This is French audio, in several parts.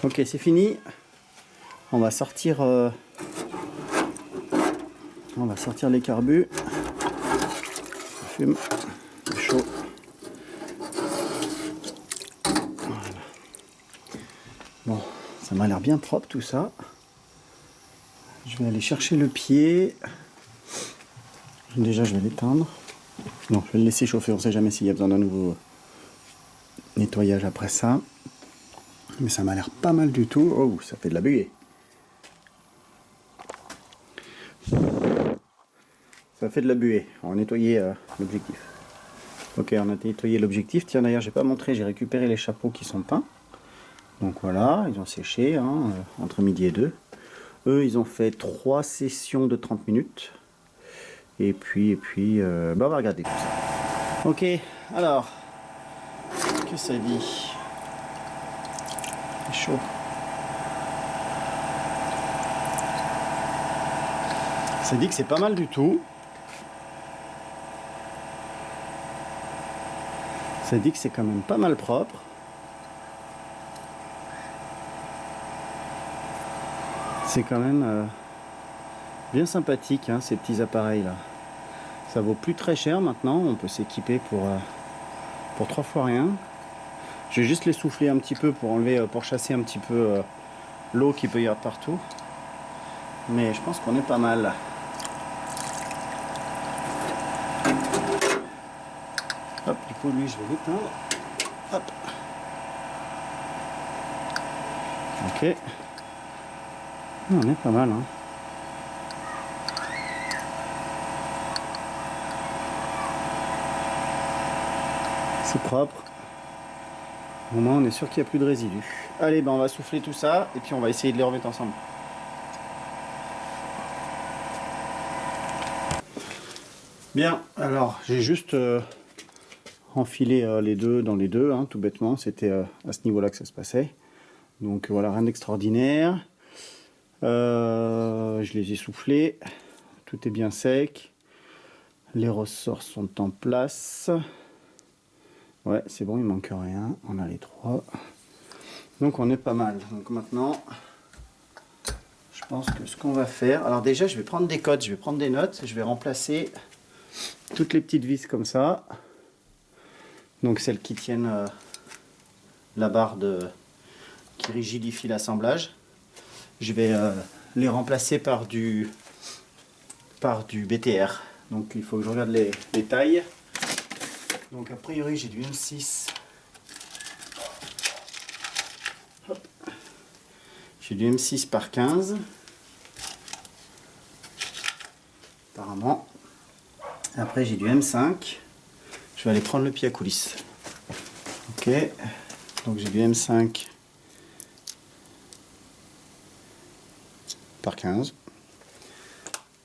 Ok, c'est fini. On va sortir les carbus. Ça fume. C'est chaud. Voilà. Bon, ça m'a l'air bien propre tout ça. Je vais aller chercher le pied. Déjà, je vais l'éteindre. Non, je vais le laisser chauffer. On ne sait jamais s'il y a besoin d'un nouveau nettoyage après ça. Mais ça m'a l'air pas mal du tout. Oh, ça fait de la buée. Ça fait de la buée. On va nettoyer l'objectif. Ok, on a nettoyé l'objectif. Tiens, d'ailleurs, j'ai pas montré. J'ai récupéré les chapeaux qui sont peints. Donc voilà, ils ont séché entre midi et 2. Eux, ils ont fait 3 sessions de 30 minutes. Et puis, on va regarder tout ça. Ok, alors, qu'est-ce que ça dit? C'est chaud. Ça dit que c'est pas mal du tout. Ça dit que c'est quand même pas mal propre. C'est quand même bien sympathique, hein, ces petits appareils là. Ça vaut plus très cher maintenant. On peut s'équiper pour 3 fois rien. Je vais juste les souffler un petit peu pour enlever, pour chasser un petit peu l'eau qui peut y avoir partout. Mais je pense qu'on est pas mal. Hop, du coup lui je vais l'éteindre. Hop. Ok. On est pas mal, hein. C'est propre. Au moins on est sûr qu'il n'y a plus de résidus. Allez, ben on va souffler tout ça et puis on va essayer de les remettre ensemble. Bien, alors j'ai juste enfilé les deux dans les deux, hein, tout bêtement. C'était à ce niveau-là que ça se passait. Donc voilà, rien d'extraordinaire. Je les ai soufflés. Tout est bien sec. Les ressorts sont en place. Ouais, c'est bon, il manque rien. On a les 3. Donc on est pas mal. Donc maintenant, je pense que ce qu'on va faire... Alors déjà, je vais prendre des codes, je vais prendre des notes. Je vais remplacer toutes les petites vis comme ça. Donc celles qui tiennent la barre qui rigidifie l'assemblage. Je vais les remplacer par du BTR. Donc il faut que je regarde les tailles. Donc a priori j'ai du M6. Hop. J'ai du M6 par 15. Apparemment. Après j'ai du M5. Je vais aller prendre le pied à coulisse. Ok. Donc j'ai du M5 par 15.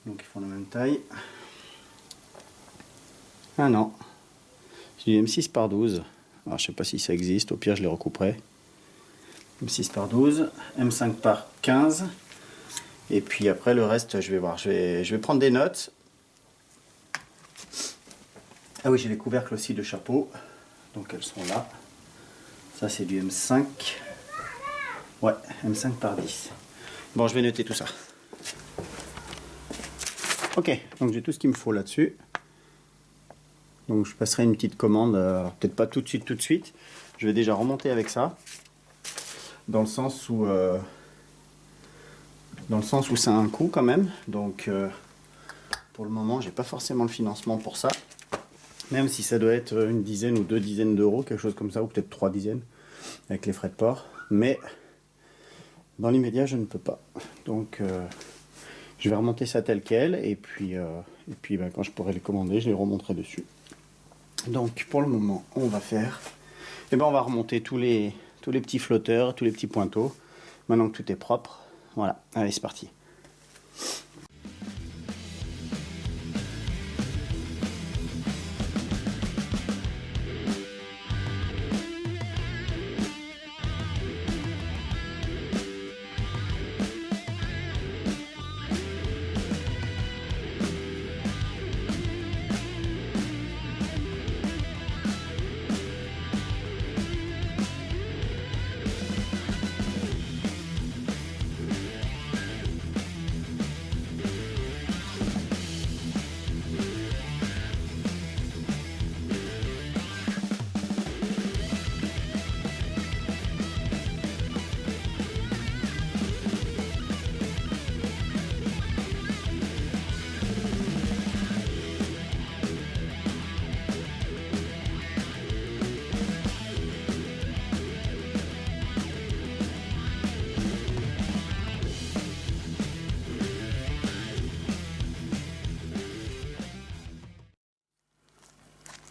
Donc ils font la même taille. Ah non. J'ai du M6 par 12. Alors je sais pas si ça existe, au pire je les recouperai. M6 par 12, M5 par 15. Et puis après le reste je vais voir. Je vais prendre des notes. Ah oui, j'ai les couvercles aussi de chapeau. Donc elles sont là. Ça c'est du M5. Ouais, M5 par 10. Bon, je vais noter tout ça. Ok, donc j'ai tout ce qu'il me faut là-dessus. Donc je passerai une petite commande, peut-être pas tout de suite. Je vais déjà remonter avec ça. Dans le sens où ça a un coût quand même. Donc pour le moment, j'ai pas forcément le financement pour ça. Même si ça doit être une dizaine ou 2 dizaines d'euros, quelque chose comme ça, ou peut-être 3 dizaines avec les frais de port. Mais dans l'immédiat, je ne peux pas. Donc je vais remonter ça tel quel et puis ben, quand je pourrai les commander, je les remonterai dessus. Donc pour le moment, on va faire, on va remonter tous les petits flotteurs, tous les petits pointeaux. Maintenant que tout est propre, voilà, allez c'est parti.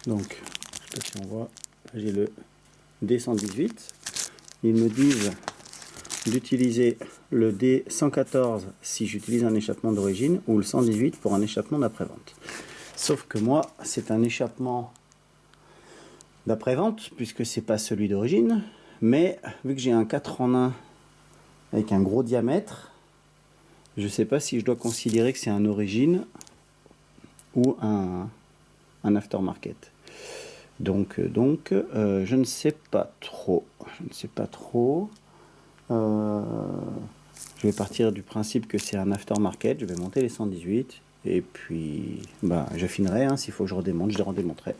Donc, je sais pas si on voit, j'ai le D118. Ils me disent d'utiliser le D114 si j'utilise un échappement d'origine ou le 118 pour un échappement d'après-vente. Sauf que moi, c'est un échappement d'après-vente puisque c'est pas celui d'origine, mais vu que j'ai un 4 en 1 avec un gros diamètre, je sais pas si je dois considérer que c'est un origine ou un aftermarket. Donc, je ne sais pas trop. Je vais partir du principe que c'est un aftermarket. Je vais monter les 118 et puis j'affinerai. Hein, s'il faut que je redémonte, je les redémonterai.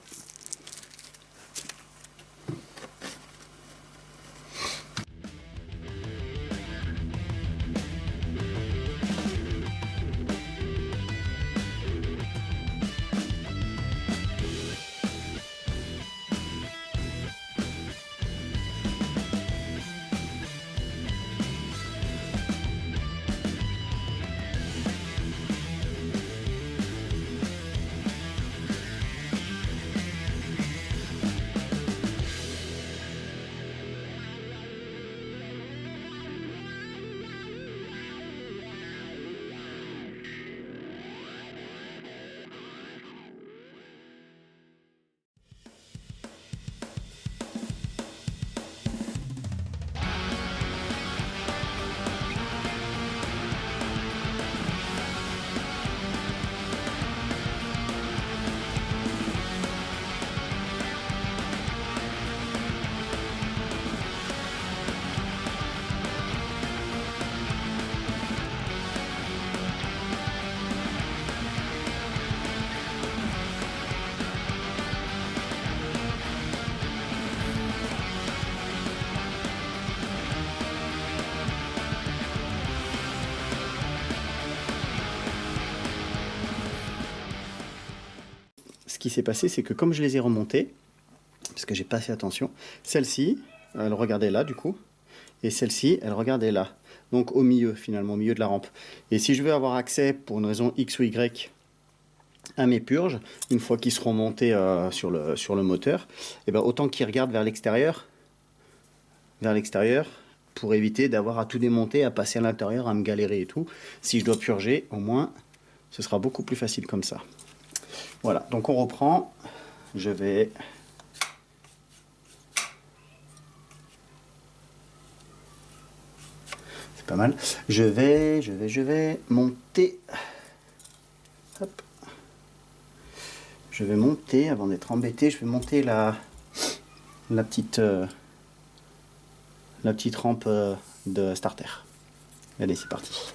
Ce qui s'est passé, c'est que comme je les ai remontés, parce que j'ai pas fait attention, celle-ci, elle regardait là du coup, et celle-ci, elle regardait là. Donc au milieu, finalement, au milieu de la rampe. Et si je veux avoir accès, pour une raison X ou Y, à mes purges, une fois qu'ils seront montés sur le moteur, et ben autant qu'ils regardent vers l'extérieur, pour éviter d'avoir à tout démonter, à passer à l'intérieur, à me galérer et tout. Si je dois purger, au moins, ce sera beaucoup plus facile comme ça. Voilà, donc on reprend. Je vais... C'est pas mal. Je vais monter... Hop. Je vais monter, avant d'être embêté, je vais monter la petite rampe de starter. Allez, c'est parti.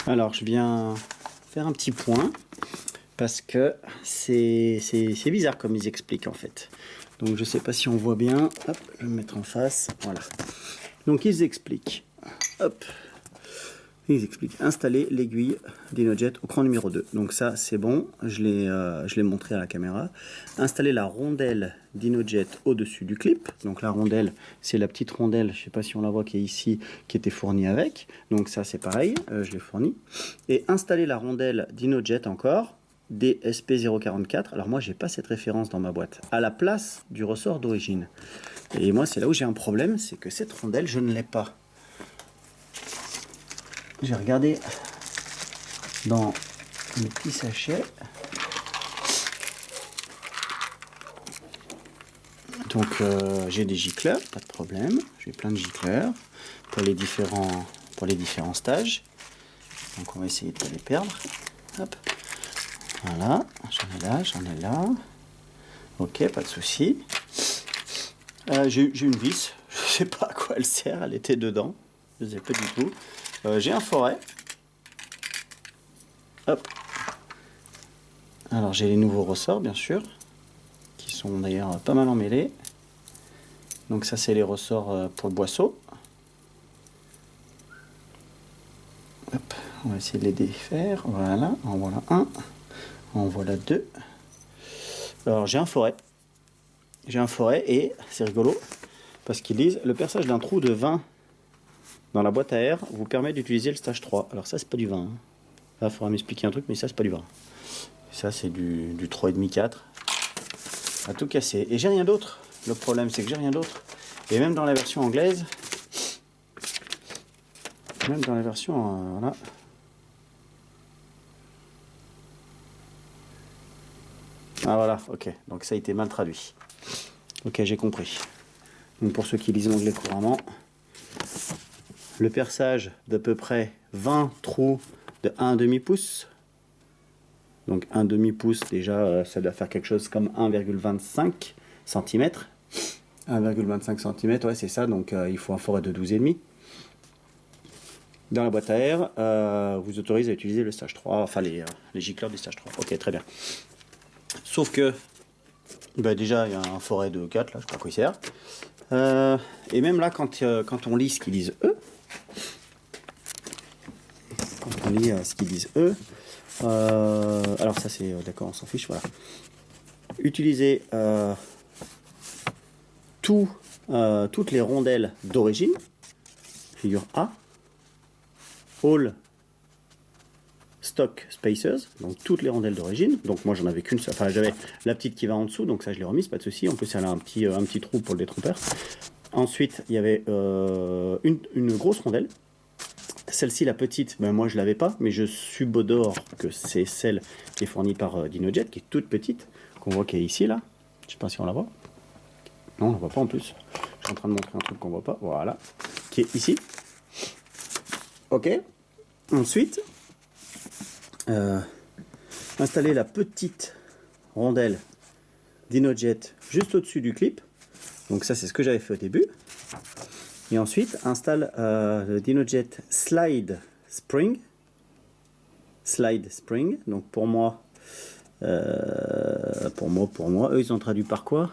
Alors, je viens faire un petit point parce que c'est bizarre comme ils expliquent en fait. Donc, je sais pas si on voit bien. Hop, je vais me mettre en face. Voilà. Donc, ils expliquent. Hop. Ils expliquent. Installer l'aiguille d'Inojet au cran numéro 2. Donc ça, c'est bon. Je l'ai montré à la caméra. Installer la rondelle d'Inojet au-dessus du clip. Donc la rondelle, c'est la petite rondelle, je ne sais pas si on la voit, qui est ici, qui était fournie avec. Donc ça, c'est pareil, je l'ai fourni. Et installer la rondelle d'Inojet encore, DSP044. Alors moi, j'ai pas cette référence dans ma boîte. À la place du ressort d'origine. Et moi, c'est là où j'ai un problème, c'est que cette rondelle, je ne l'ai pas. J'ai regardé dans le petit sachet. Donc j'ai des gicleurs, pas de problème. J'ai plein de gicleurs pour les différents stages. Donc on va essayer de ne pas les perdre. Hop. Voilà, j'en ai là, j'en ai là. Ok, pas de souci. J'ai une vis, je sais pas à quoi elle sert, elle était dedans. Je ne sais pas du tout. J'ai un forêt. Hop. Alors j'ai les nouveaux ressorts bien sûr, qui sont d'ailleurs pas mal emmêlés. Donc ça c'est les ressorts pour le boisseau. Hop, on va essayer de les défaire. Voilà, en voilà un, en voilà deux. Alors j'ai un forêt. J'ai un forêt et c'est rigolo parce qu'ils disent le perçage d'un trou de vin dans la boîte à air vous permet d'utiliser le stage 3. Alors ça c'est pas du vin. Hein. Là il faudra m'expliquer un truc, mais ça c'est pas du vin. Ça c'est du 3,5 4. À tout casser. Et j'ai rien d'autre. Le problème c'est que j'ai rien d'autre. Et même dans la version anglaise, même dans la version voilà. Ah voilà, ok. Donc ça a été mal traduit. Ok, j'ai compris. Donc pour ceux qui lisent l'anglais couramment, le perçage d'à peu près 20 trous de 1,5 pouce. Donc 1,5 pouce déjà, ça doit faire quelque chose comme 1,25 cm. 1,25 cm, ouais c'est ça, donc il faut un forêt de 12,5. Dans la boîte à air, vous autorise à utiliser le stage 3, enfin les gicleurs du stage 3. Ok, très bien. Sauf que, bah déjà, il y a un forêt de 4, là, je sais pas à quoi il sert. Et même là, quand on lit ce qu'ils disent eux, quand on lit ce qu'ils disent eux, alors ça c'est, d'accord, on s'en fiche, voilà. Utiliser toutes les rondelles d'origine, figure A, all stock spacers, donc toutes les rondelles d'origine. Donc moi j'en avais qu'une, enfin j'avais la petite qui va en dessous, donc ça je l'ai remise, pas de souci. En plus elle a un petit trou pour le détrompeur. Ensuite il y avait une grosse rondelle. Celle-ci, la petite, ben moi je l'avais pas, mais je subodore que c'est celle qui est fournie par Dinojet, qui est toute petite, qu'on voit qui est ici là. Je sais pas si on la voit. Non, on la voit pas en plus. Je suis en train de montrer un truc qu'on voit pas. Voilà, qui est ici. Ok. Ensuite, installer la petite rondelle Dinojet juste au-dessus du clip. Donc ça c'est ce que j'avais fait au début. Et ensuite installe le Dinojet Slide Spring. Donc pour moi, eux ils ont traduit par quoi?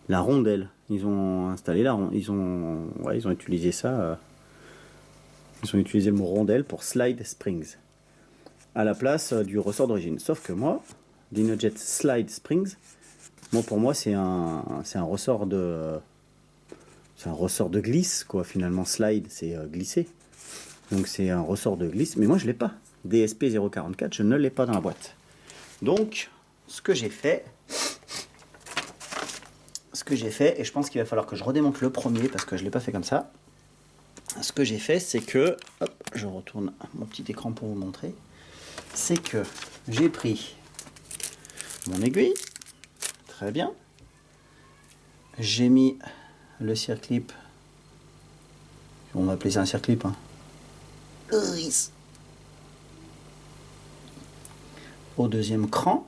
La rondelle. Ils ont installé ils ont utilisé ça. Ils ont utilisé le mot rondelle pour Slide Springs à la place du ressort d'origine. Sauf que moi, Dinojet Slide Springs, pour moi c'est un ressort de glisse quoi. Finalement slide c'est glisser, donc c'est un ressort de glisse. Mais moi je l'ai pas. DSP 044, je ne l'ai pas dans la boîte. Donc ce que j'ai fait, et je pense qu'il va falloir que je redémonte le premier parce que je l'ai pas fait comme ça. Ce que j'ai fait, c'est que, hop, je retourne mon petit écran pour vous montrer. C'est que j'ai pris mon aiguille, très bien. J'ai mis le circlip, on va appeler ça un circlip, hein. Au deuxième cran.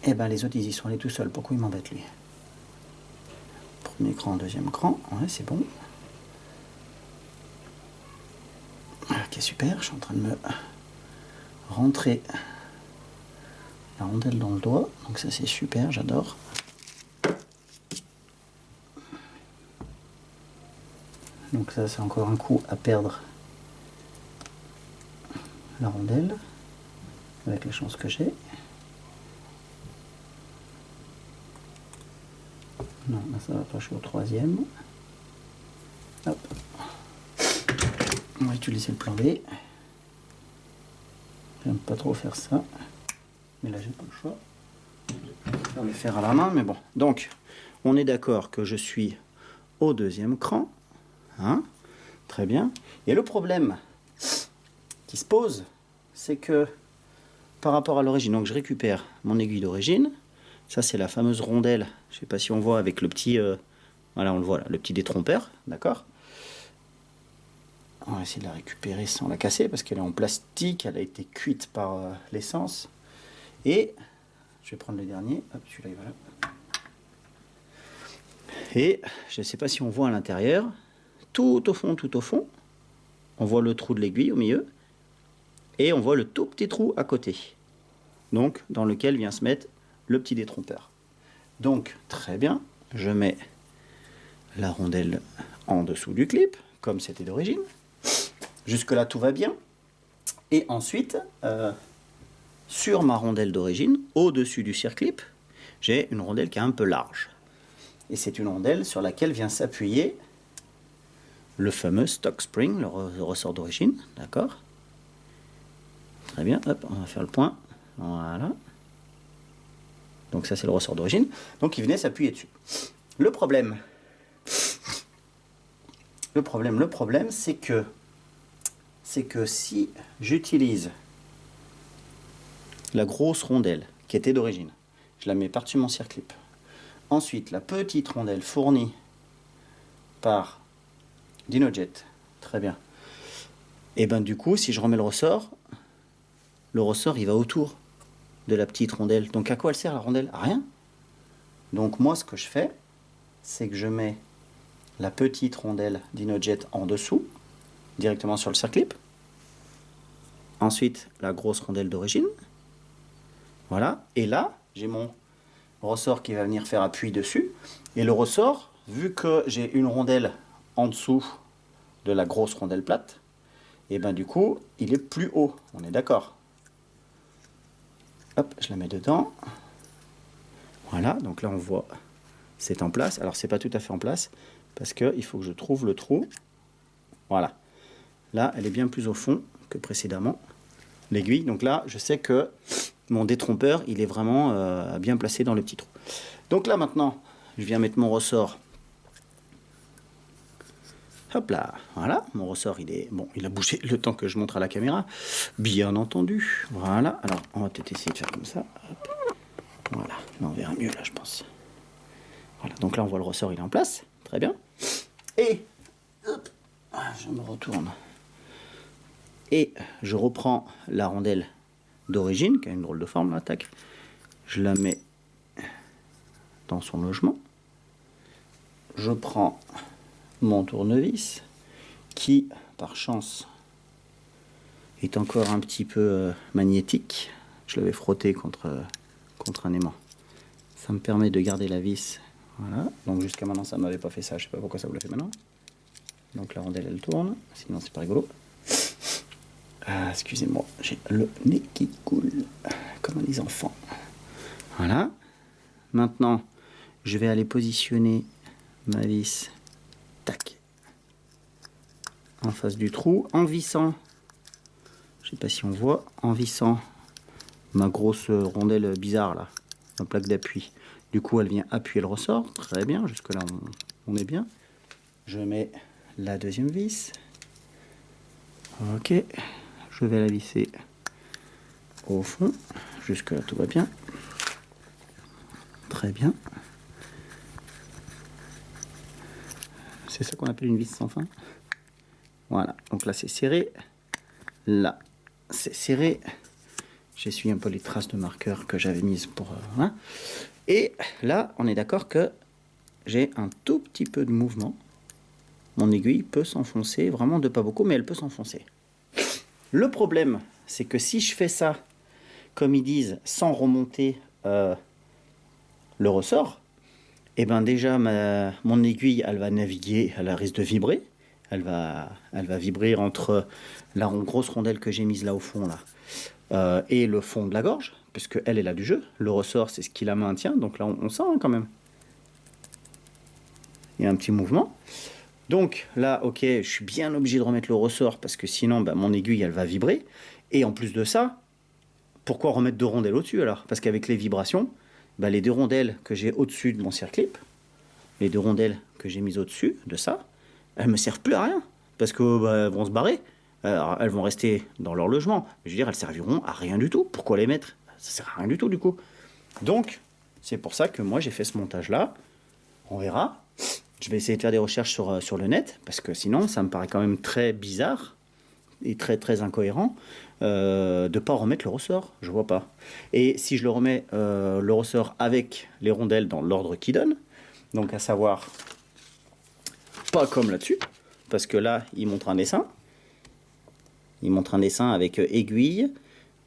Et ben les autres ils y sont allés tout seuls. Pourquoi ils m'embêtent lui? Premier cran, deuxième cran, ouais c'est bon. Ok super, je suis en train de me rentrer la rondelle dans le doigt, donc ça c'est super, j'adore. Donc ça c'est encore un coup à perdre la rondelle avec la chance que j'ai. Non, là ça va pas, je suis au troisième. Hop. On va utiliser le plan B. J'aime pas trop faire ça, mais là j'ai pas le choix. Je vais le faire à la main, mais bon. Donc, on est d'accord que je suis au deuxième cran. Hein, très bien. Et le problème qui se pose, c'est que par rapport à l'origine, donc je récupère mon aiguille d'origine, Ça, c'est la fameuse rondelle. Je ne sais pas si on voit avec le petit... voilà, on le voit là, le petit détrompeur, d'accord. On va essayer de la récupérer sans la casser parce qu'elle est en plastique, elle a été cuite par l'essence. Et je vais prendre le dernier, hop, celui-là il va là. Et je ne sais pas si on voit à l'intérieur, tout au fond, on voit le trou de l'aiguille au milieu et on voit le tout petit trou à côté. Donc dans lequel vient se mettre le petit détrompeur. Donc très bien, je mets la rondelle en dessous du clip, comme c'était d'origine. Jusque là tout va bien. Et ensuite, sur ma rondelle d'origine, au-dessus du circlip, j'ai une rondelle qui est un peu large. Et c'est une rondelle sur laquelle vient s'appuyer le fameux stock spring, le ressort d'origine, d'accord. Très bien, hop, on va faire le point, voilà. Donc ça c'est le ressort d'origine, donc il venait s'appuyer dessus. Le problème, c'est que si j'utilise la grosse rondelle qui était d'origine, je la mets par-dessus mon circlip. Ensuite, la petite rondelle fournie par Dinojet, très bien. Et ben du coup, si je remets le ressort il va autour de la petite rondelle. Donc à quoi elle sert la rondelle? À rien. Donc moi, ce que je fais, c'est que je mets la petite rondelle Dinojet en dessous, directement sur le circlip. Ensuite, la grosse rondelle d'origine. Voilà. Et là, j'ai mon ressort qui va venir faire appui dessus. Et le ressort, vu que j'ai une rondelle en dessous de la grosse rondelle plate, et ben du coup, il est plus haut. On est d'accord? Hop, je la mets dedans. Voilà, donc là on voit, c'est en place. Alors c'est pas tout à fait en place, parce qu'il faut que je trouve le trou. Voilà. Là, elle est bien plus au fond que précédemment, l'aiguille. Donc là, je sais que mon détrompeur, il est vraiment bien placé dans le petit trou. Donc là maintenant, je viens mettre mon ressort. Hop là, voilà, mon ressort il est bon, il a bougé le temps que je montre à la caméra, bien entendu. Voilà, alors on va peut-être essayer de faire comme ça. Hop. Voilà, là, on verra mieux là, je pense. Voilà, donc là on voit le ressort, il est en place, très bien. Et hop, je me retourne et je reprends la rondelle d'origine qui a une drôle de forme là, tac. Je la mets dans son logement. Je prends mon tournevis qui, par chance, est encore un petit peu magnétique. Je l'avais frotté contre un aimant. Ça me permet de garder la vis. Voilà. Donc jusqu'à maintenant, ça ne m'avait pas fait ça. Je ne sais pas pourquoi ça vous l'a fait maintenant. Donc la rondelle, elle tourne. Sinon, c'est pas rigolo. Excusez-moi, j'ai le nez qui coule comme les enfants. Voilà. Maintenant, je vais aller positionner ma vis, tac, en face du trou, en vissant, je sais pas si on voit, en vissant ma grosse rondelle bizarre là, ma plaque d'appui. Du coup, elle vient appuyer le ressort, très bien, jusque là on est bien. Je mets la deuxième vis, ok, je vais la visser au fond, jusque là tout va bien, très bien. C'est ça qu'on appelle une vis sans fin. Voilà, donc là c'est serré, là c'est serré. J'essuie un peu les traces de marqueur que j'avais mises pour... hein. Et là, on est d'accord que j'ai un tout petit peu de mouvement. Mon aiguille peut s'enfoncer, vraiment de pas beaucoup, mais elle peut s'enfoncer. Le problème, c'est que si je fais ça, comme ils disent, sans remonter le ressort, et ben déjà mon aiguille, elle va naviguer, elle risque de vibrer. Elle va vibrer entre la grosse rondelle que j'ai mise là au fond là, et le fond de la gorge, puisque elle est là du jeu. Le ressort, c'est ce qui la maintient, donc là on sent hein, quand même. Il y a un petit mouvement. Donc là, ok, je suis bien obligé de remettre le ressort parce que sinon, bah, mon aiguille, elle va vibrer. Et en plus de ça, pourquoi remettre deux rondelles au-dessus alors? Parce qu'avec les vibrations, bah, les deux rondelles que j'ai au-dessus de mon circlip, les deux rondelles que j'ai mises au-dessus de ça, elles me servent plus à rien parce que bah, elles vont se barrer. Alors, elles vont rester dans leur logement. Je veux dire, elles serviront à rien du tout. Pourquoi les mettre? Ça sert à rien du tout du coup. Donc, C'est pour ça que moi j'ai fait ce montage-là. On verra. Je vais essayer de faire des recherches sur le net, parce que sinon ça me paraît quand même très bizarre et très très incohérent de ne pas remettre le ressort. Je vois pas. Et si je le remets le ressort avec les rondelles dans l'ordre qu'il donne, donc à savoir pas comme là-dessus, parce que là il montre un dessin. Il montre un dessin avec aiguille,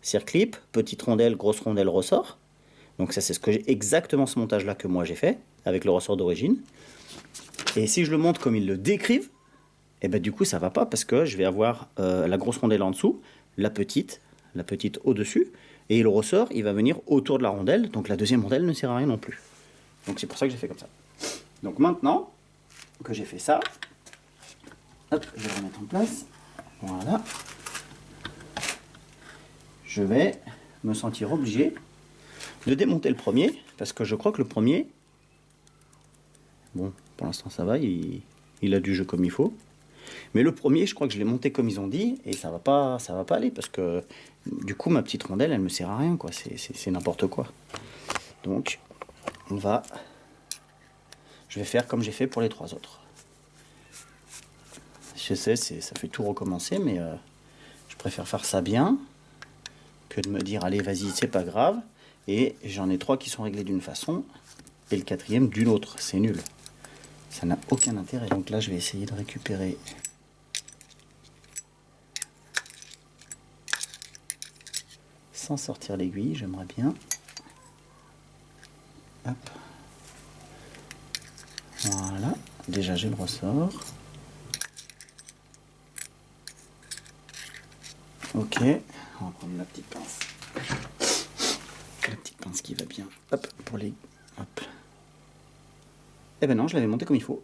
circlip, petite rondelle, grosse rondelle, ressort. Donc ça c'est exactement ce montage là que moi j'ai fait avec le ressort d'origine. Et si je le montre comme ils le décrivent, et ben du coup ça va pas, parce que je vais avoir la grosse rondelle en dessous, la petite au-dessus, et le ressort il va venir autour de la rondelle, donc la deuxième rondelle ne sert à rien non plus. Donc c'est pour ça que j'ai fait comme ça. Donc maintenant que j'ai fait ça, hop, je vais le remettre en place. Voilà. Je vais me sentir obligé de démonter le premier, parce que je crois que le premier, bon, pour l'instant ça va, il a du jeu comme il faut. Mais le premier, je crois que je l'ai monté comme ils ont dit, et ça va pas aller, parce que du coup ma petite rondelle, elle me sert à rien, quoi. C'est n'importe quoi. Donc, je vais faire comme j'ai fait pour les 3 autres. Je sais, ça fait tout recommencer, mais je préfère faire ça bien que de me dire allez vas-y, c'est pas grave. Et j'en ai 3 qui sont réglés d'une façon et le 4e d'une autre. C'est nul. Ça n'a aucun intérêt. Donc là, je vais essayer de récupérer sans sortir l'aiguille. J'aimerais bien. Hop. Voilà. Déjà, j'ai le ressort. Ok. On va prendre la petite pince. La petite pince qui va bien. Hop. Pour les... Hop. Eh ben non, je l'avais monté comme il faut.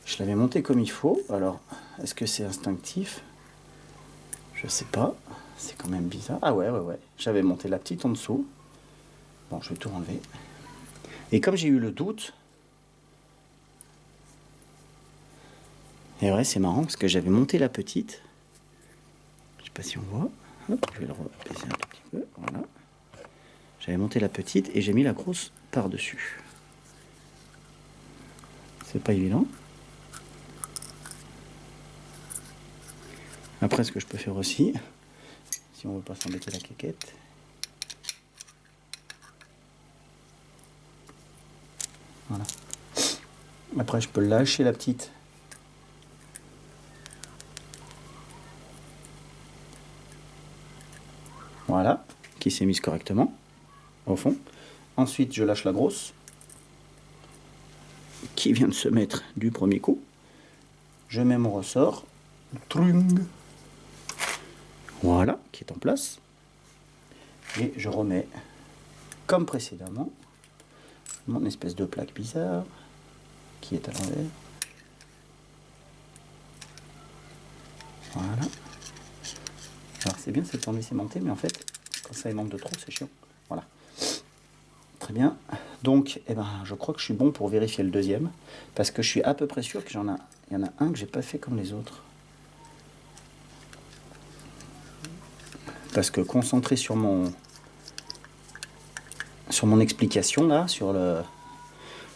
Je l'avais monté comme il faut. Alors, est-ce que c'est instinctif? Je sais pas. C'est quand même bizarre. Ah ouais. J'avais monté la petite en dessous. Bon, je vais tout enlever. Et comme j'ai eu le doute... Et ouais, c'est marrant parce que j'avais monté la petite. Je sais pas si on voit. Hop, je vais le rebaisser un tout petit peu. Voilà. J'avais monté la petite et j'ai mis la grosse par-dessus. C'est pas évident. Après, ce que je peux faire aussi, si on veut pas s'embêter la quéquette, voilà. Après, je peux lâcher la petite. Voilà, qui s'est mise correctement au fond. Ensuite, je lâche la grosse, qui vient de se mettre du premier coup. Je mets mon ressort. Trung. Voilà, qui est en place. Et je remets, comme précédemment, mon espèce de plaque bizarre, qui est à l'envers. Voilà. Alors c'est bien cette tournée cimentée, mais en fait, quand ça émanque de trop, c'est chiant. Voilà. Très bien. Donc, eh ben, je crois que je suis bon pour vérifier le deuxième, parce que je suis à peu près sûr qu'il y en a un que j'ai pas fait comme les autres. Parce que concentré sur mon explication là,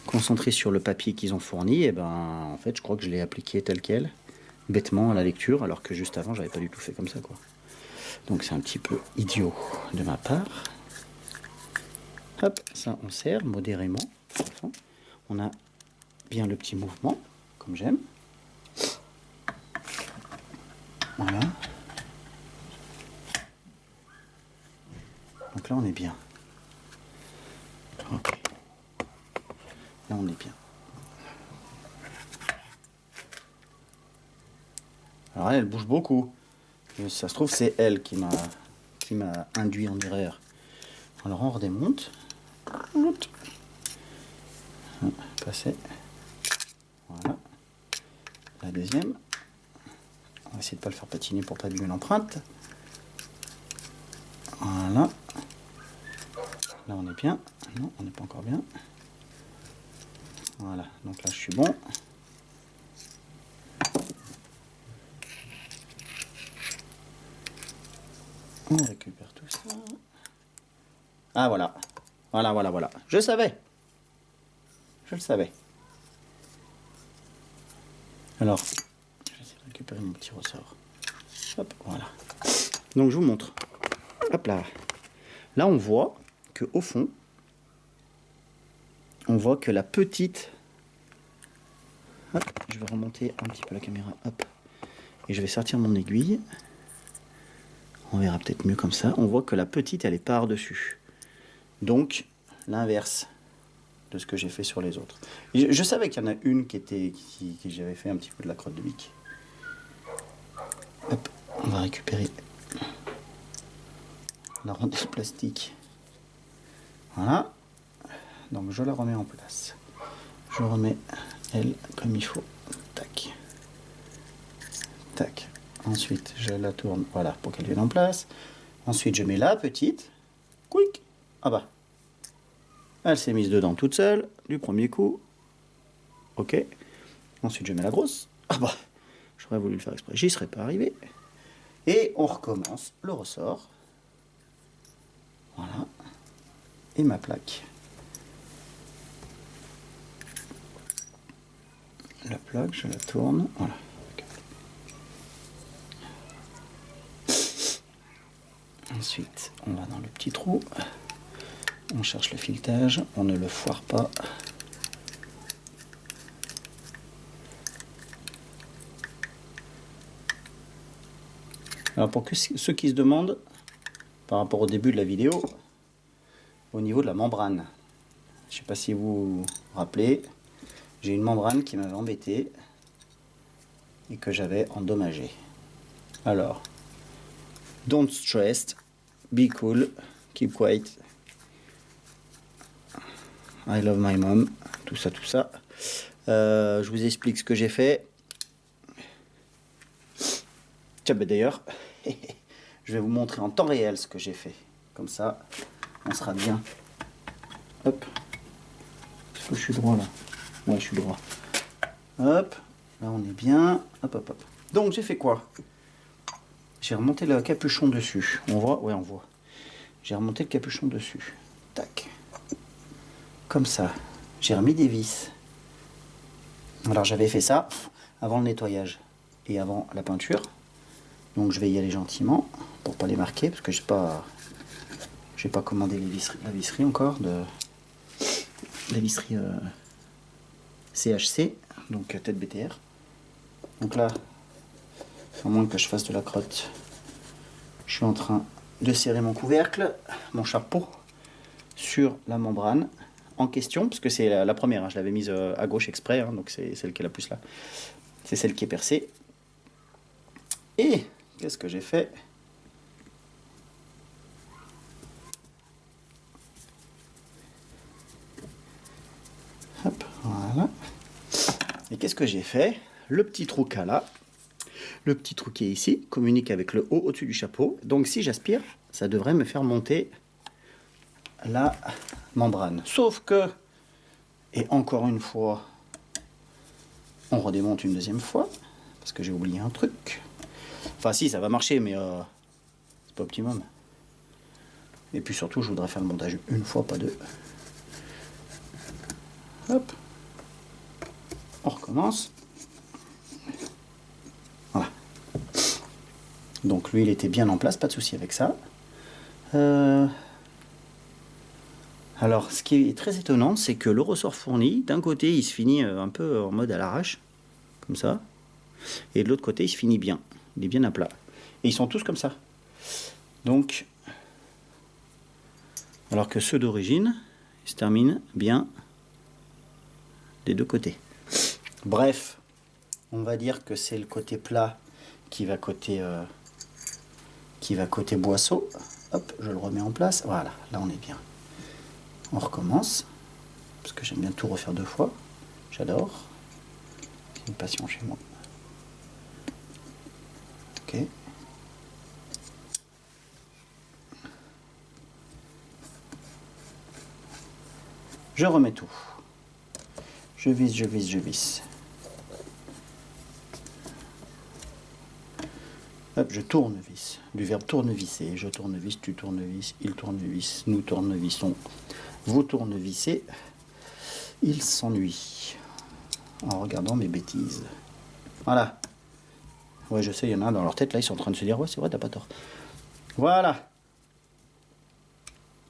concentré sur le papier qu'ils ont fourni, et ben en fait je crois que je l'ai appliqué tel quel, bêtement à la lecture, alors que juste avant j'avais pas du tout fait comme ça, quoi. Donc c'est un petit peu idiot de ma part. Hop, ça on serre modérément. On a bien le petit mouvement, comme j'aime. Voilà. Donc là on est bien. Ok. Là on est bien. Alors elle bouge beaucoup. Ça se trouve c'est elle qui m'a induit en erreur. Alors on redémonte. Passer. Voilà. La deuxième. On va essayer de ne pas le faire patiner pour pas abîmer l'empreinte. Voilà. Là on est bien. Non, on n'est pas encore bien. Voilà. Donc là je suis bon. On récupère tout ça. Ah voilà. Voilà, voilà, voilà. Je savais. Je le savais. Alors, je vais essayer de récupérer mon petit ressort. Hop, voilà. Donc je vous montre. Hop là. Là, on voit que au fond, on voit que la petite... Hop, je vais remonter un petit peu la caméra. Hop. Et je vais sortir mon aiguille. On verra peut-être mieux comme ça. On voit que la petite, elle est par-dessus. Donc, l'inverse de ce que j'ai fait sur les autres. Je savais qu'il y en a une qui j'avais fait un petit peu de la crotte de bique. Hop, on va récupérer la rondelle plastique. Voilà. Donc je la remets en place. Je remets elle comme il faut. Tac. Tac. Ensuite, je la tourne, voilà, pour qu'elle vienne en place. Ensuite, je mets la petite. Quick. Ah bah. Elle s'est mise dedans toute seule, du premier coup. Ok. Ensuite, je mets la grosse. Ah bah. J'aurais voulu le faire exprès. J'y serais pas arrivé. Et on recommence le ressort. Voilà. Et ma plaque. La plaque, je la tourne. Voilà. Ensuite, on va dans le petit trou. On cherche le filetage. On ne le foire pas. Alors pour ceux qui se demandent, par rapport au début de la vidéo, au niveau de la membrane, je ne sais pas si vous vous rappelez, j'ai une membrane qui m'avait embêté et que j'avais endommagée. Alors, don't stress, be cool, keep quiet, I love my mom, tout ça, tout ça. Je vous explique ce que j'ai fait. Tiens, bah d'ailleurs, je vais vous montrer en temps réel ce que j'ai fait. Comme ça, on sera bien. Hop. Est-ce que je suis droit là? Ouais, je suis droit. Hop. Là, on est bien. Hop, hop, hop. Donc, j'ai fait quoi? J'ai remonté le capuchon dessus. On voit? Ouais, on voit. J'ai remonté le capuchon dessus. Tac. Comme ça. J'ai remis des vis. Alors, j'avais fait ça avant le nettoyage et avant la peinture. Donc je vais y aller gentiment pour pas les marquer parce que j'ai pas commandé la visserie encore la visserie CHC, donc tête BTR. Donc là, à moins que je fasse de la crotte, je suis en train de serrer mon couvercle, mon chapeau sur la membrane en question, parce que c'est la première, hein, je l'avais mise à gauche exprès, hein, donc c'est celle qui est la plus là. C'est celle qui est percée. Et qu'est-ce que j'ai fait? Hop, voilà. Et qu'est-ce que j'ai fait? Le petit trou qu'a là, le petit trou qui est ici, communique avec le haut au-dessus du chapeau. Donc si j'aspire, ça devrait me faire monter la membrane. Sauf que, et encore une fois, on redémonte une deuxième fois, parce que j'ai oublié un truc. Enfin si, ça va marcher, mais c'est pas optimum. Et puis surtout, je voudrais faire le montage une fois, pas deux. Hop. On recommence. Voilà. Donc lui, il était bien en place, pas de souci avec ça. Alors, ce qui est très étonnant, c'est que le ressort fourni, d'un côté, il se finit un peu en mode à l'arrache, comme ça. Et de l'autre côté, il se finit bien. Il est bien à plat. Et ils sont tous comme ça. Donc, alors que ceux d'origine, ils se terminent bien des deux côtés. Bref, on va dire que c'est le côté plat qui va côté boisseau. Hop, je le remets en place. Voilà, là on est bien. On recommence, parce que j'aime bien tout refaire deux fois. J'adore. C'est une passion chez moi. Ok. Je remets tout. Je visse, je visse, je visse. Hop, je tournevis. Du verbe tournevisser. Je tournevis, tu tournevis, il tournevis, nous tournevissons. vos tournevisés, ils s'ennuient en regardant mes bêtises. Voilà. Ouais, je sais, il y en a dans leur tête, là, ils sont en train de se dire, ouais, c'est vrai, t'as pas tort. Voilà.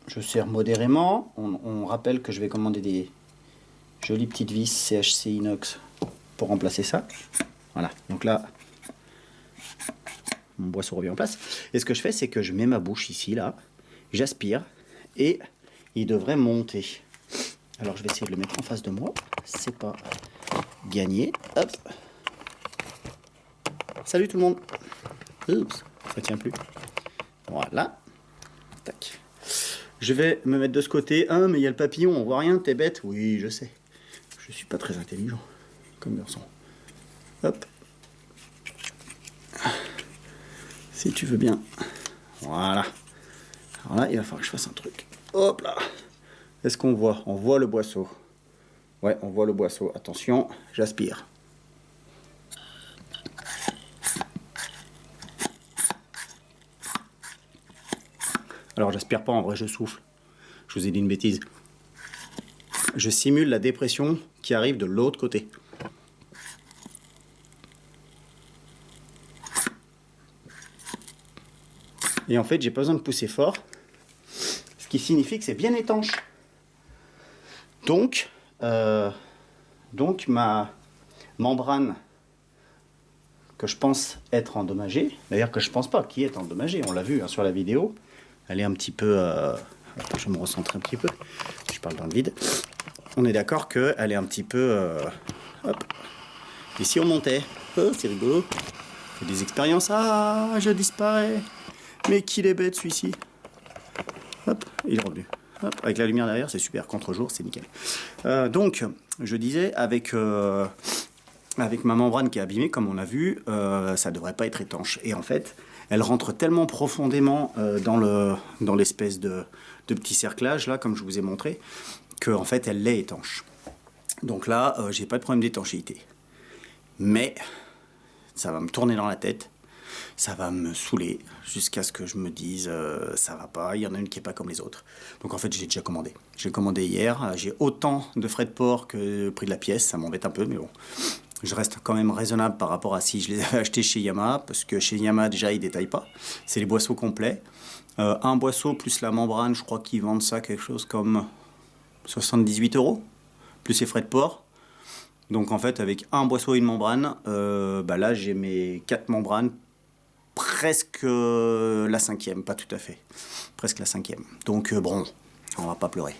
Je serre modérément. On rappelle que je vais commander des jolies petites vis CHC inox pour remplacer ça. Voilà. Donc là, mon boisseau revient en place. Et ce que je fais, c'est que je mets ma bouche ici, là. J'aspire. Et il devrait monter. Alors, je vais essayer de le mettre en face de moi. C'est pas gagné. Hop. Salut tout le monde. Oups, ça tient plus. Voilà. Tac. Je vais me mettre de ce côté. Ah, mais il y a le papillon, on voit rien, t'es bête. Oui, je sais. Je suis pas très intelligent comme garçon. Hop. Si tu veux bien. Voilà. Alors là, il va falloir que je fasse un truc. Hop là. Est-ce qu'on voit? On voit le boisseau. Ouais, on voit le boisseau. Attention, j'aspire. Alors j'aspire pas, en vrai je souffle. Je vous ai dit une bêtise. Je simule la dépression qui arrive de l'autre côté. Et en fait, j'ai pas besoin de pousser fort. Ce qui signifie que c'est bien étanche. Donc ma membrane que je pense être endommagée, d'ailleurs que je pense pas, qui est endommagée, on l'a vu hein, sur la vidéo, elle est un petit peu... je vais me recentrer un petit peu, je parle dans le vide. On est d'accord qu'elle est un petit peu... hop. Et si on montait? Oh, c'est rigolo. On fait des expériences. Ah, je disparais. Mais qu'il est bête celui-ci. Hop, il est revenu. Hop, avec la lumière derrière, c'est super. Contre-jour, c'est nickel. Donc, je disais, avec ma membrane qui est abîmée, comme on a vu, ça ne devrait pas être étanche. Et en fait, elle rentre tellement profondément dans l'espèce de petit cerclage, là, comme je vous ai montré, qu'en fait, elle l'est étanche. Donc là, j'ai pas de problème d'étanchéité. Mais ça va me tourner dans la tête. Ça va me saouler jusqu'à ce que je me dise ça va pas, il y en a une qui est pas comme les autres. Donc en fait j'ai déjà commandé. J'ai commandé hier, j'ai autant de frais de port que le prix de la pièce, ça m'embête un peu mais bon. Je reste quand même raisonnable par rapport à si je les avais achetés chez Yamaha, parce que chez Yamaha déjà ils détaillent pas. C'est les boisseaux complets. Un boisseau plus la membrane, je crois qu'ils vendent ça quelque chose comme 78 €, plus les frais de port. Donc en fait avec un boisseau et une membrane, là j'ai mes 4 membranes, presque la 5e, pas tout à fait, presque la 5e. Donc bon, on va pas pleurer.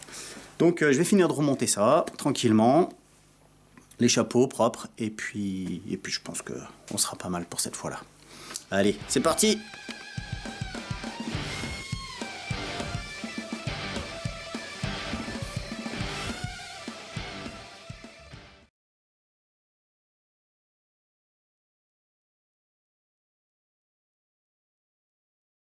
Donc je vais finir de remonter ça tranquillement, les chapeaux propres, et puis je pense que on sera pas mal pour cette fois-là. Allez, c'est parti!